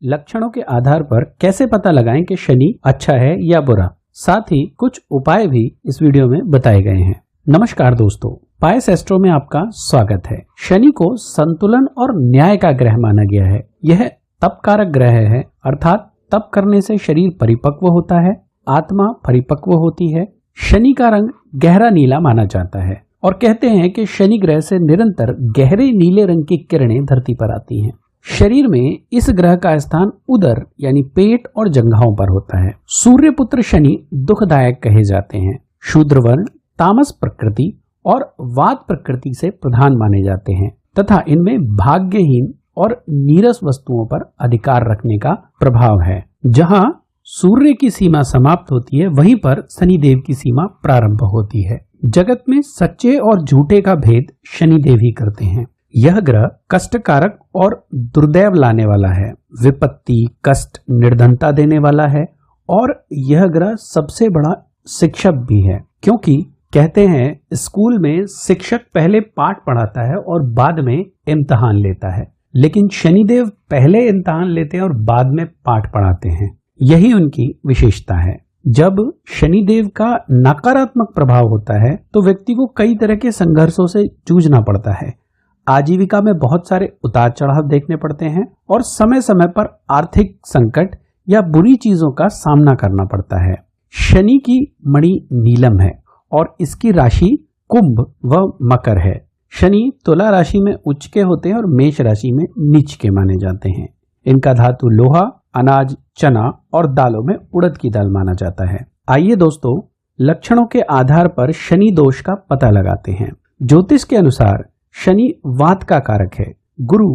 लक्षणों के आधार पर कैसे पता लगाएं कि शनि अच्छा है या बुरा, साथ ही कुछ उपाय भी इस वीडियो में बताए गए हैं। नमस्कार दोस्तों, पायस एस्ट्रो में आपका स्वागत है। शनि को संतुलन और न्याय का ग्रह माना गया है। यह तप कारक ग्रह है, अर्थात तप करने से शरीर परिपक्व होता है, आत्मा परिपक्व होती है। शनि का रंग गहरा नीला माना जाता है और कहते हैं कि शनि ग्रह से निरंतर गहरे नीले रंग की किरणें धरती पर आती हैं। शरीर में इस ग्रह का स्थान उदर यानी पेट और जंघाओं पर होता है। सूर्य पुत्र शनि दुखदायक कहे जाते हैं। शूद्र वर्ण, तामस प्रकृति और वात प्रकृति से प्रधान माने जाते हैं तथा इनमें भाग्यहीन और नीरस वस्तुओं पर अधिकार रखने का प्रभाव है। जहां सूर्य की सीमा समाप्त होती है, वहीं पर शनिदेव की सीमा प्रारंभ होती है। जगत में सच्चे और झूठे का भेद शनिदेव ही करते हैं। यह ग्रह कष्टकारक और दुर्दैव लाने वाला है, विपत्ति, कष्ट, निर्धनता देने वाला है और यह ग्रह सबसे बड़ा शिक्षक भी है, क्योंकि कहते हैं स्कूल में शिक्षक पहले पाठ पढ़ाता है और बाद में इम्तिहान लेता है, लेकिन शनिदेव पहले इम्तिहान लेते हैं और बाद में पाठ पढ़ाते हैं। यही उनकी विशेषता है। जब शनिदेव का नकारात्मक प्रभाव होता है तो व्यक्ति को कई तरह के संघर्षों से जूझना पड़ता है। आजीविका में बहुत सारे उतार चढ़ाव देखने पड़ते हैं और समय समय पर आर्थिक संकट या बुरी चीजों का सामना करना पड़ता है। शनि की मणि नीलम है और इसकी राशि कुंभ व मकर है। शनि तुला राशि में उच्च के होते हैं और मेष राशि में नीच के माने जाते हैं। इनका धातु लोहा, अनाज, चना और दालों में उड़द की दाल माना जाता है। आइए दोस्तों, लक्षणों के आधार पर शनि दोष का पता लगाते हैं। ज्योतिष के अनुसार शनि वात का कारक है, गुरु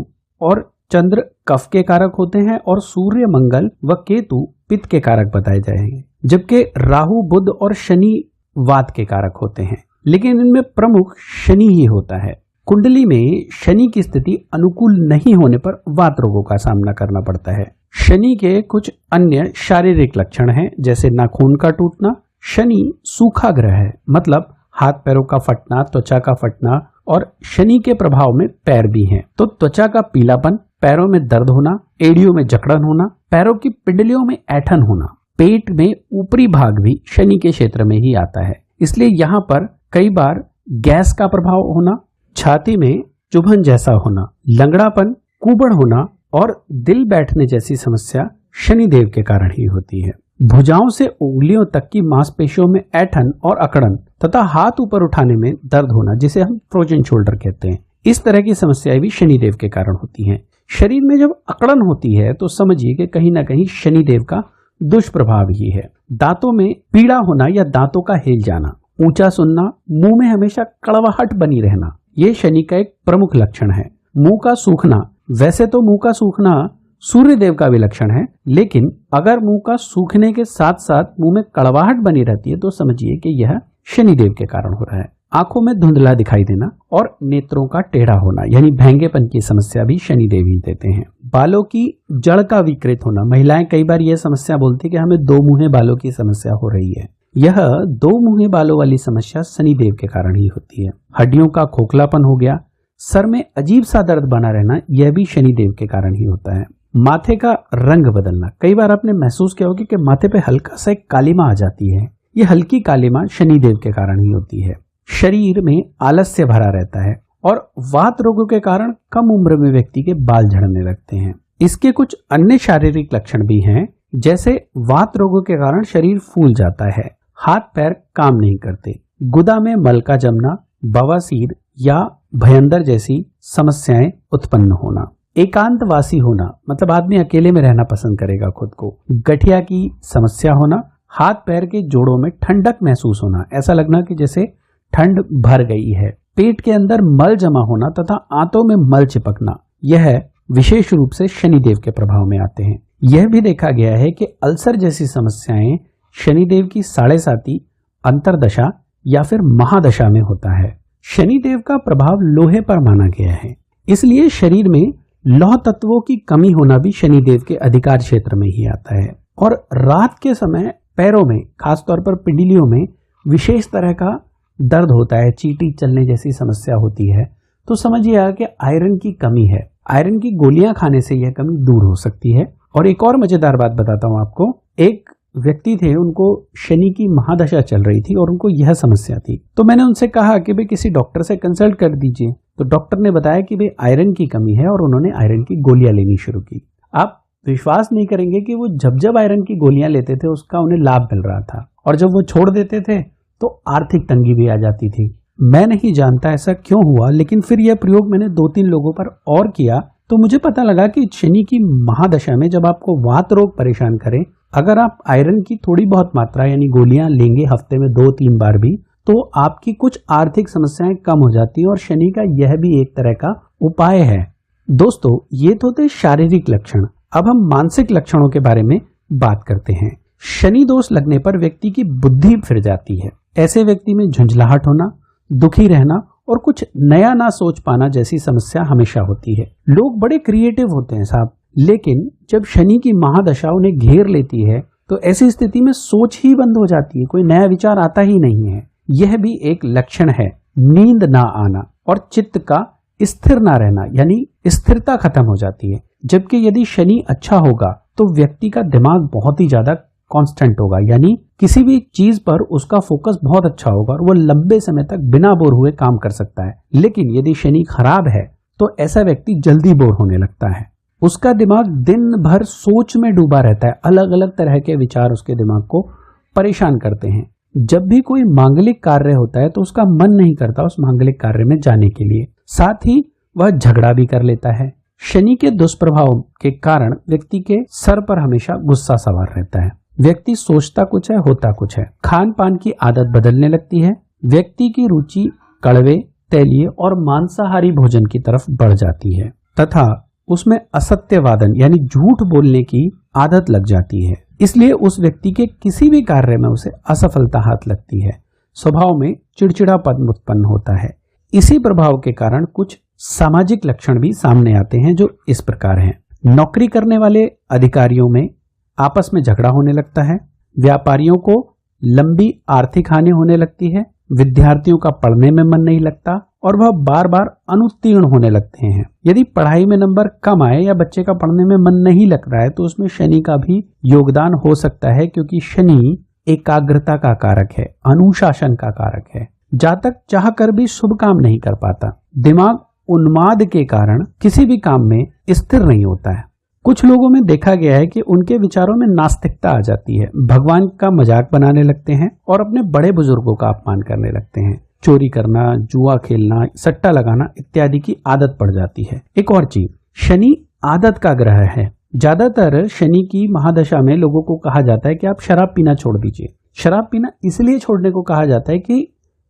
और चंद्र कफ के कारक होते हैं और सूर्य, मंगल व केतु पित्त के कारक बताए जाएंगे, जबकि राहु, बुध और शनि वात के कारक होते हैं। लेकिन इनमें प्रमुख शनि ही होता है। कुंडली में शनि की स्थिति अनुकूल नहीं होने पर वात रोगों का सामना करना पड़ता है। शनि के कुछ अन्य शारीरिक लक्षण हैं, जैसे नाखून का टूटना। शनि सूखा ग्रह है, मतलब हाथ पैरों का फटना, त्वचा का फटना और शनि के प्रभाव में पैर भी हैं। तो त्वचा का पीलापन, पैरों में दर्द होना, एड़ियों में जकड़न होना, पैरों की पिंडलियों में ऐंठन होना, पेट में ऊपरी भाग भी शनि के क्षेत्र में ही आता है, इसलिए यहाँ पर कई बार गैस का प्रभाव होना, छाती में चुभन जैसा होना, लंगड़ापन, कुबड़ होना और दिल बैठने जैसी समस्या शनिदेव के कारण ही होती है। भुजाओं से उंगलियों तक की मांसपेशियों में ऐंठन और अकड़न तथा हाथ ऊपर उठाने में दर्द होना, जिसे हम फ्रोजन शोल्डर कहते हैं, इस तरह की समस्याएं भी शनिदेव के कारण होती हैं। शरीर में जब अकड़न होती है तो समझिए कि कहीं ना कहीं शनिदेव का दुष्प्रभाव ही है। दांतों में पीड़ा होना या दांतों का हिल जाना, ऊंचा सुनना, मुंह में हमेशा कड़वाहट बनी रहना, ये शनि का एक प्रमुख लक्षण है। मुंह का सूखना, वैसे तो मुंह का सूखना सूर्य देव का भी लक्षण है, लेकिन अगर मुंह का सूखने के साथ साथ मुंह में कड़वाहट बनी रहती है तो समझिए कि यह शनिदेव के कारण हो रहा है। आंखों में धुंधला दिखाई देना और नेत्रों का टेढ़ा होना यानी भेंगेपन की समस्या भी शनिदेव ही देते हैं। बालों की जड़ का विकृत होना, महिलाएं कई बार यह समस्या बोलती है कि हमें दो मुंहे बालों की समस्या हो रही है। यह दो मुंहे बालों वाली समस्या शनिदेव के कारण ही होती है। हड्डियों का खोखलापन हो गया, सर में अजीब सा दर्द बना रहना, यह भी शनिदेव के कारण ही होता है। माथे का रंग बदलना, कई बार आपने महसूस किया होगा कि माथे पे हल्का सा एक कालिमा आ जाती है, ये हल्की कालिमा शनिदेव के कारण ही होती है। शरीर में आलस्य भरा रहता है और वात रोगों के कारण कम उम्र में व्यक्ति के बाल झड़ने लगते हैं। इसके कुछ अन्य शारीरिक लक्षण भी हैं, जैसे वात रोगों के कारण शरीर फूल जाता है, हाथ पैर काम नहीं करते, गुदा में मल का जमना, बवासीर या भयंदर जैसी समस्याएं उत्पन्न होना, एकांतवासी होना, मतलब आदमी अकेले में रहना पसंद करेगा खुद को, गठिया की समस्या होना, हाथ पैर के जोड़ों में ठंडक महसूस होना, ऐसा लगना कि जैसे ठंड भर गई है, पेट के अंदर मल जमा होना तथा आंतों में मल चिपकना, यह विशेष रूप से शनिदेव के प्रभाव में आते हैं। यह भी देखा गया है कि अल्सर जैसी समस्याएं शनिदेव की 7.5 अंतरदशा या फिर महादशा में होता है। शनिदेव का प्रभाव लोहे पर माना गया है, इसलिए शरीर में लौह तत्वों की कमी होना भी शनिदेव के अधिकार क्षेत्र में ही आता है। और रात के समय पैरों में, खासतौर पर पिंडलियों में विशेष तरह का दर्द होता है, चींटी चलने जैसी समस्या होती है, तो समझिए कि आयरन की कमी है। आयरन की गोलियां खाने से यह कमी दूर हो सकती है और एक और मजेदार बात बताता हूं आपको। एक व्यक्ति थे, उनको शनि की महादशा चल रही थी और उनको यह समस्या थी। तो मैंने उनसे कहा कि भाई किसी डॉक्टर से कंसल्ट कर दीजिए। तो डॉक्टर ने बताया कि भाई आयरन की कमी है और उन्होंने आयरन की गोलियां लेनी शुरू की। आप विश्वास नहीं करेंगे कि वो जब आयरन की गोलियां लेते थे उसका उन्हें लाभ मिल रहा था, और जब वो छोड़ देते थे तो आर्थिक तंगी भी आ जाती थी। मैं नहीं जानता ऐसा क्यों हुआ, लेकिन फिर यह प्रयोग मैंने 2-3 लोगों पर और किया तो मुझे पता लगा कि शनि की महादशा में जब आपको वात रोग परेशान करे, अगर आप आयरन की थोड़ी बहुत मात्रा यानी गोलियां लेंगे हफ्ते में 2-3 बार भी, तो आपकी कुछ आर्थिक समस्याएं कम हो जाती है। और शनि का यह भी एक तरह का उपाय है। दोस्तों, ये तो थे शारीरिक लक्षण। अब हम मानसिक लक्षणों के बारे में बात करते हैं। शनि दोष लगने पर व्यक्ति की बुद्धि फिर जाती है। ऐसे व्यक्ति में झुंझलाहट होना, दुखी रहना और कुछ नया ना सोच पाना जैसी समस्या हमेशा होती है। लोग बड़े क्रिएटिव होते हैं साहब, लेकिन जब शनि की महादशा उन्हें घेर लेती है तो ऐसी स्थिति में सोच ही बंद हो जाती है, कोई नया विचार आता ही नहीं है। यह भी एक लक्षण है। नींद ना आना और चित्त का स्थिर ना रहना, यानी स्थिरता खत्म हो जाती है। जबकि यदि शनि अच्छा होगा तो व्यक्ति का दिमाग बहुत ही ज्यादा कांस्टेंट होगा, यानी किसी भी चीज पर उसका फोकस बहुत अच्छा होगा और वो लंबे समय तक बिना बोर हुए काम कर सकता है। लेकिन यदि शनि खराब है तो ऐसा व्यक्ति जल्दी बोर होने लगता है। उसका दिमाग दिन भर सोच में डूबा रहता है, अलग अलग तरह के विचार उसके दिमाग को परेशान करते हैं। जब भी कोई मांगलिक कार्य होता है तो उसका मन नहीं करता उस मांगलिक कार्य में जाने के लिए, साथ ही वह झगड़ा भी कर लेता है। शनि के दुष्प्रभाव के कारण व्यक्ति के सर पर हमेशा गुस्सा सवार रहता है। व्यक्ति सोचता कुछ है, होता कुछ है। खान पान की आदत बदलने लगती है। व्यक्ति की रुचि कड़वे, तैलीय और मांसाहारी भोजन की तरफ बढ़ जाती है तथा उसमें असत्यवादन यानी झूठ बोलने की आदत लग जाती है। इसलिए उस व्यक्ति के किसी भी कार्य में उसे असफलता हाथ लगती है। स्वभाव में चिड़चिड़ापन उत्पन्न होता है। इसी प्रभाव के कारण कुछ सामाजिक लक्षण भी सामने आते हैं जो इस प्रकार हैं। नौकरी करने वाले अधिकारियों में आपस में झगड़ा होने लगता है। व्यापारियों को लंबी आर्थिक हानि होने लगती है। विद्यार्थियों का पढ़ने में मन नहीं लगता और वह बार बार अनुत्तीर्ण होने लगते हैं। यदि पढ़ाई में नंबर कम आए या बच्चे का पढ़ने में मन नहीं लग रहा है तो उसमें शनि का भी योगदान हो सकता है, क्योंकि शनि एकाग्रता का कारक है, अनुशासन का कारक है। जातक चाह कर भी शुभ काम नहीं कर पाता। दिमाग उन्माद के कारण किसी भी काम में स्थिर नहीं होता है। कुछ लोगों में देखा गया है कि उनके विचारों में नास्तिकता आ जाती है। भगवान का मजाक बनाने लगते हैं और अपने बड़े बुजुर्गों का अपमान करने लगते हैं। चोरी करना, जुआ खेलना, सट्टा लगाना इत्यादि की आदत पड़ जाती है। एक और चीज, शनि आदत का ग्रह है। ज्यादातर शनि की महादशा में लोगों को कहा जाता है कि आप शराब पीना छोड़ दीजिए। शराब पीना इसलिए छोड़ने को कहा जाता है कि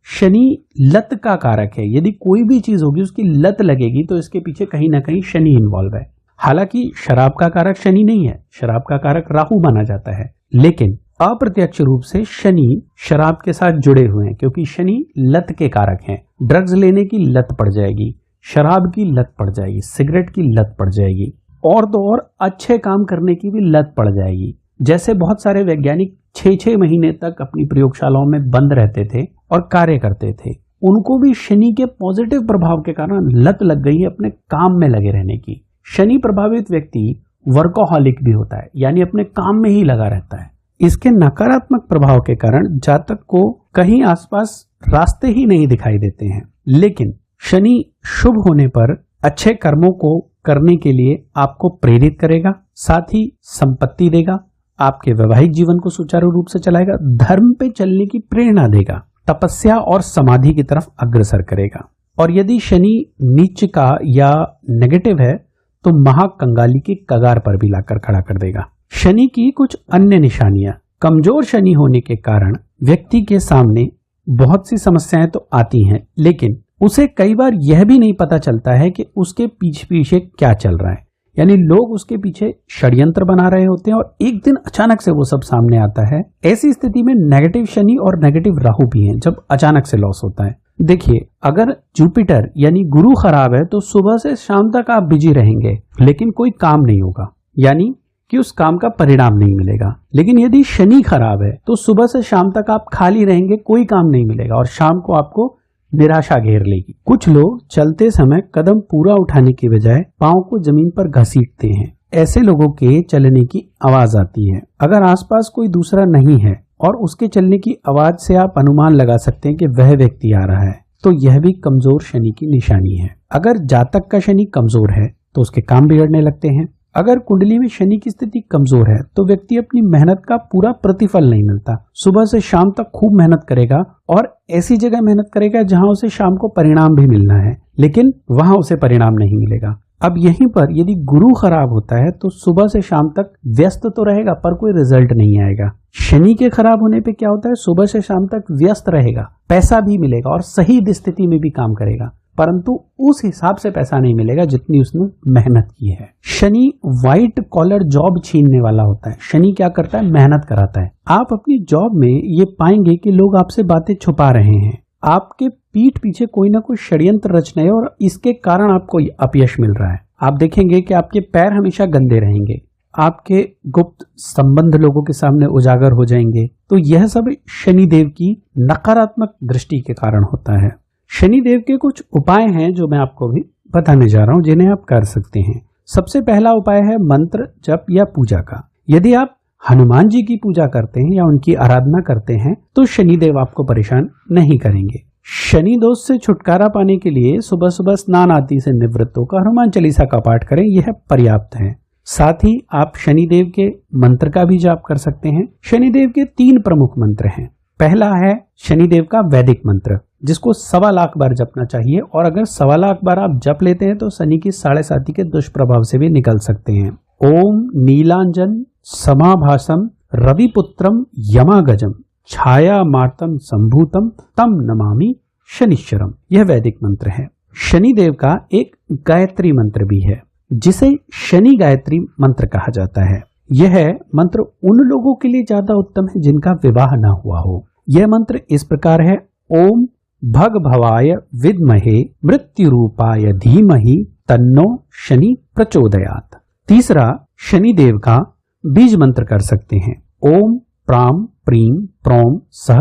शनि लत का कारक है। यदि कोई भी चीज होगी उसकी लत लगेगी तो इसके पीछे कहीं ना कहीं शनि इन्वॉल्व है। हालांकि शराब का कारक शनि नहीं है, शराब का कारक राहु माना जाता है, लेकिन अप्रत्यक्ष रूप से शनि शराब के साथ जुड़े हुए हैं, क्योंकि शनि लत के कारक हैं। ड्रग्स लेने की लत पड़ जाएगी, शराब की लत पड़ जाएगी, सिगरेट की लत पड़ जाएगी, और तो और अच्छे काम करने की भी लत पड़ जाएगी। जैसे बहुत सारे वैज्ञानिक 6-6 महीने तक अपनी प्रयोगशालाओं में बंद रहते थे और कार्य करते थे, उनको भी शनि के पॉजिटिव प्रभाव के कारण लत लग गई है अपने काम में लगे रहने की। शनि प्रभावित व्यक्ति वर्कोहॉलिक भी होता है, यानी अपने काम में ही लगा रहता है। इसके नकारात्मक प्रभाव के कारण जातक को कहीं आसपास रास्ते ही नहीं दिखाई देते हैं। लेकिन शनि शुभ होने पर अच्छे कर्मों को करने के लिए आपको प्रेरित करेगा, साथ ही संपत्ति देगा, आपके वैवाहिक जीवन को सुचारू रूप से चलाएगा, धर्म पे चलने की प्रेरणा देगा, तपस्या और समाधि की तरफ अग्रसर करेगा। और यदि शनि नीच का या नेगेटिव है तो महाकंगाली की कगार पर भी लाकर खड़ा कर देगा। शनि की कुछ अन्य निशानियां। कमजोर शनि होने के कारण व्यक्ति के सामने बहुत सी समस्याएं तो आती हैं, लेकिन उसे कई बार यह भी नहीं पता चलता है कि उसके पीछे पीछे क्या चल रहा है। यानी लोग उसके पीछे षड्यंत्र बना रहे होते हैं और एक दिन अचानक से वो सब सामने आता है। ऐसी स्थिति में नेगेटिव शनि और नेगेटिव राहु भी हैं जब अचानक से लॉस होता है। देखिए, अगर जुपिटर यानी गुरु खराब है तो सुबह से शाम तक आप बिजी रहेंगे, लेकिन कोई काम नहीं होगा, यानी कि उस काम का परिणाम नहीं मिलेगा। लेकिन यदि शनि खराब है तो सुबह से शाम तक आप खाली रहेंगे, कोई काम नहीं मिलेगा और शाम को आपको निराशा घेर लेगी। कुछ लोग चलते समय कदम पूरा उठाने की बजाय पांव को जमीन पर घसीटते हैं ऐसे लोगों के चलने की आवाज आती है। अगर आसपास कोई दूसरा नहीं है और उसके चलने की आवाज से आप अनुमान लगा सकते हैं कि वह व्यक्ति आ रहा है, तो यह भी कमजोर शनि की निशानी है। अगर जातक का शनि कमजोर है तो उसके काम बिगड़ने लगते हैं। अगर कुंडली में शनि की स्थिति कमजोर है तो व्यक्ति अपनी मेहनत का पूरा प्रतिफल नहीं मिलता। सुबह से शाम तक खूब मेहनत करेगा और ऐसी जगह मेहनत करेगा जहां उसे शाम को परिणाम भी मिलना है, लेकिन वहां उसे परिणाम नहीं मिलेगा। अब यहीं पर यदि गुरु खराब होता है तो सुबह से शाम तक व्यस्त तो रहेगा पर कोई रिजल्ट नहीं आएगा। शनि के खराब होने पे क्या होता है, सुबह से शाम तक व्यस्त रहेगा, पैसा भी मिलेगा और सही स्थिति में भी काम करेगा, परंतु उस हिसाब से पैसा नहीं मिलेगा जितनी उसने मेहनत की है। शनि व्हाइट कॉलर जॉब छीनने वाला होता है। शनि क्या करता है, मेहनत कराता है। आप अपनी जॉब में ये पाएंगे कि लोग आपसे बातें छुपा रहे हैं, आपके पीठ पीछे कोई ना कोई षड्यंत्र रच रहे हैं और इसके कारण आपको अपयश मिल रहा है। आप देखेंगे कि आपके पैर हमेशा गंदे रहेंगे, आपके गुप्त संबंध लोगों के सामने उजागर हो जाएंगे। तो यह सब शनिदेव की नकारात्मक दृष्टि के कारण होता है। शनिदेव के कुछ उपाय हैं जो मैं आपको भी बताने जा रहा हूं, जिन्हें आप कर सकते हैं। सबसे पहला उपाय है मंत्र जप या पूजा का। यदि आप हनुमान जी की पूजा करते हैं या उनकी आराधना करते हैं तो शनिदेव आपको परेशान नहीं करेंगे। शनि दोष से छुटकारा पाने के लिए सुबह सुबह स्नान आदि से निवृत्त होकर हनुमान चालीसा का पाठ करें, यह पर्याप्त है। साथ ही आप शनिदेव के मंत्र का भी जाप कर सकते हैं। शनिदेव के 3 प्रमुख मंत्र हैं। पहला है शनिदेव का वैदिक मंत्र, जिसको 1.25 लाख बार जपना चाहिए, और अगर 1.25 लाख बार आप जप लेते हैं तो शनि की 7.5 के दुष्प्रभाव से भी निकल सकते हैं। ओम नीलांजन समाभासम रविपुत्रम यमागजम छाया मार्तम संभूतम तम नमामि शनिश्चरम, यह वैदिक मंत्र है। शनिदेव का एक गायत्री मंत्र भी है जिसे शनि गायत्री मंत्र कहा जाता है। यह मंत्र उन लोगों के लिए ज्यादा उत्तम है जिनका विवाह ना हुआ हो। यह मंत्र इस प्रकार है, ओम भग भवाय विद्महे मृत्यु रूपाय धीमहि तन्नो शनि प्रचोदयात। तीसरा शनिदेव का बीज मंत्र कर सकते हैं, ओम प्राम प्रीम प्रोम सह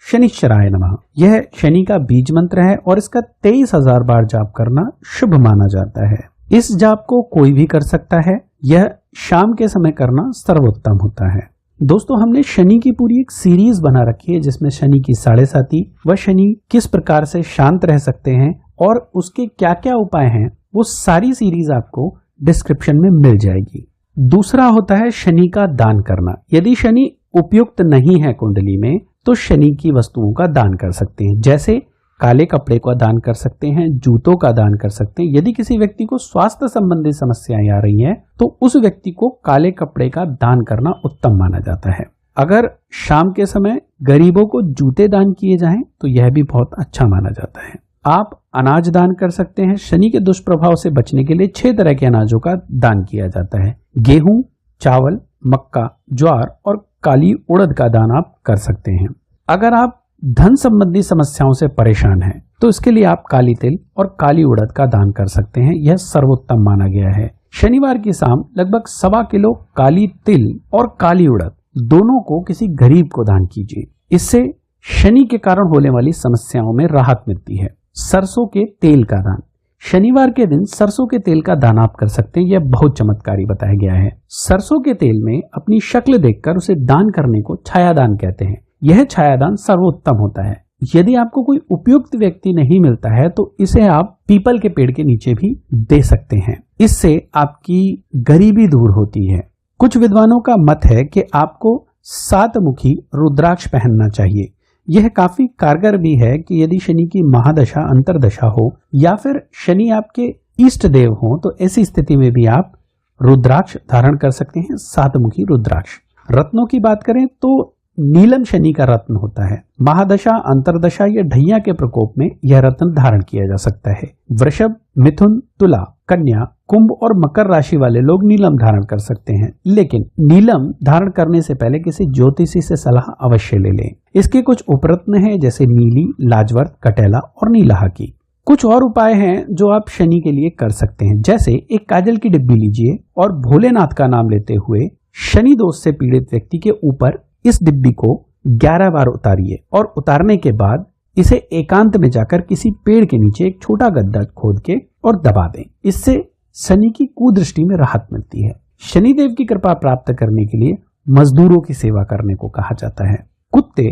शनिश्चराय नमः। यह शनि का बीज मंत्र है और इसका 23,000 बार जाप करना शुभ माना जाता है। इस जाप को कोई भी कर सकता है, यह शाम के समय करना सर्वोत्तम होता है। दोस्तों, हमने शनि की पूरी एक सीरीज बना रखी है जिसमें शनि की 7.5 व शनि किस प्रकार से शांत रह सकते हैं और उसके क्या क्या उपाय हैं, वो सारी सीरीज आपको डिस्क्रिप्शन में मिल जाएगी। दूसरा होता है शनि का दान करना। यदि शनि उपयुक्त नहीं है कुंडली में तो शनि की वस्तुओं का दान कर सकते हैं, जैसे काले कपड़े का दान कर सकते हैं, जूतों का दान कर सकते हैं। यदि किसी व्यक्ति को स्वास्थ्य संबंधी समस्याएं आ रही हैं तो उस व्यक्ति को काले कपड़े का दान करना उत्तम माना जाता है। अगर शाम के समय गरीबों को जूते दान किए जाएं तो यह भी बहुत अच्छा माना जाता है। आप अनाज दान कर सकते हैं। शनि के दुष्प्रभाव से बचने के लिए 6 तरह के अनाजों का दान किया जाता है। गेहूं, चावल, मक्का, ज्वार और काली उड़द का दान आप कर सकते हैं। अगर आप धन संबंधी समस्याओं से परेशान हैं तो इसके लिए आप काली तिल और काली उड़द का दान कर सकते हैं, यह सर्वोत्तम माना गया है। शनिवार की शाम लगभग 1.25 किलो काली तिल और काली उड़द दोनों को किसी गरीब को दान कीजिए। इससे शनि के कारण होने वाली समस्याओं में राहत मिलती है। सरसों के तेल का दान, शनिवार के दिन सरसों के तेल का दान आप कर सकते हैं, यह बहुत चमत्कारी बताया गया है। सरसों के तेल में अपनी शक्ल देखकर उसे दान करने को छायादान कहते हैं। यह छायादान सर्वोत्तम होता है। यदि आपको कोई उपयुक्त व्यक्ति नहीं मिलता है तो इसे आप पीपल के पेड़ के नीचे भी दे सकते हैं। इससे आपकी गरीबी दूर होती है। कुछ विद्वानों का मत है कि आपको 7 मुखी रुद्राक्ष पहनना चाहिए। यह काफी कारगर भी है कि यदि शनि की महादशा अंतरदशा हो या फिर शनि आपके इष्ट देव हो तो ऐसी स्थिति में भी आप रुद्राक्ष धारण कर सकते हैं, 7 मुखी रुद्राक्ष। रत्नों की बात करें तो नीलम शनि का रत्न होता है। महादशा, अंतरदशा या ढैया के प्रकोप में यह रत्न धारण किया जा सकता है। वृषभ, मिथुन, तुला, कन्या, कुंभ और मकर राशि वाले लोग नीलम धारण कर सकते हैं, लेकिन नीलम धारण करने से पहले किसी ज्योतिषी से सलाह अवश्य ले लें। इसके कुछ उपरत्न हैं जैसे नीली, लाजवर्त, कटेला और नीलाहा की। कुछ और उपाय हैं जो आप शनि के लिए कर सकते हैं, जैसे एक काजल की डिब्बी लीजिए और भोलेनाथ का नाम लेते हुए शनि दोष से पीड़ित व्यक्ति के ऊपर इस डिब्बी को 11 बार उतारिए और उतारने के बाद इसे एकांत में जाकर किसी पेड़ के नीचे एक छोटा गड्ढा खोद के और दबा दें। इससे शनि की कुदृष्टि में राहत मिलती है। शनिदेव की कृपा प्राप्त करने के लिए मजदूरों की सेवा करने को कहा जाता है। कुत्ते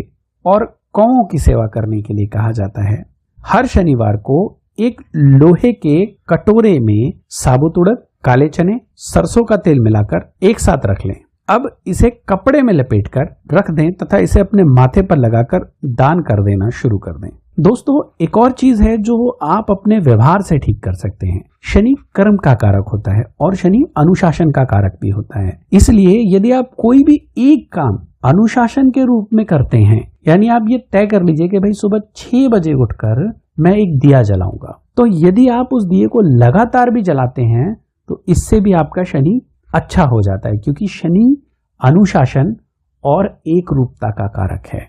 और कौओं की सेवा करने के लिए कहा जाता है। हर शनिवार को एक लोहे के कटोरे में साबुत उड़द, काले चने, सरसों का तेल मिलाकर एक साथ रख लें। अब इसे कपड़े में लपेटकर रख दें तथा इसे अपने माथे पर लगाकर दान कर देना शुरू कर दें। दोस्तों, एक और चीज है जो आप अपने व्यवहार से ठीक कर सकते हैं। शनि कर्म का कारक होता है और शनि अनुशासन का कारक भी होता है। इसलिए यदि आप कोई भी एक काम अनुशासन के रूप में करते हैं, यानी आप ये तय कर लीजिए कि भाई सुबह 6 बजे उठकर मैं एक दिया जलाऊंगा, तो यदि आप उस दिए को लगातार भी जलाते हैं तो इससे भी आपका शनि अच्छा हो जाता है, क्योंकि शनि अनुशासन और एक रूपता का कारक है।